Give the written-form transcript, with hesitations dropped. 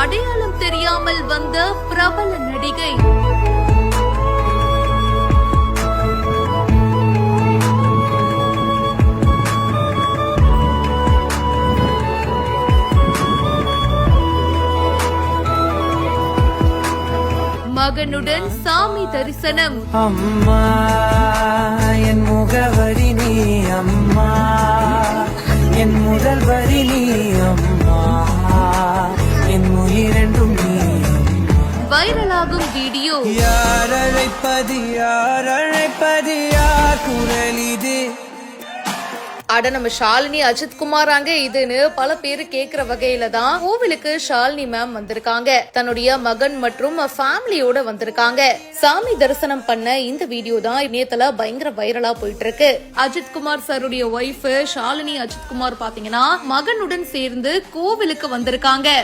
அடையாளம் தெரியாமல் வந்த பிரபல நடிகை. மகனுடன் சாமி தரிசனம். அம்மா என் முகவரி நீ, அம்மா என் முதல் வரி நீ, அம்மா என் உயிரென்றும் நீ. வைரலாகும் வீடியோ. யார் அழைப்பது யார் குரல் இது? அட நம்ம ஷாலினி அஜித் குமாராங்க இதுன்னு பல பேரு கேக்குற வகையில தான் கோவிலுக்கு ஷாலினி மேம் வந்திருக்காங்க. தன்னுடைய மகன் மற்றும் ஃபேமிலியோட வந்திருக்காங்க. சாமி தரிசனம் பண்ண இந்த வீடியோ தான் இணையத்துல பயங்கர வைரலா போயிட்டு இருக்கு. அஜித் குமார் சாருடைய ஒய்ஃப் ஷாலினி அஜித் குமார் பாத்தீங்கன்னா மகனுடன் சேர்ந்து கோவிலுக்கு வந்திருக்காங்க.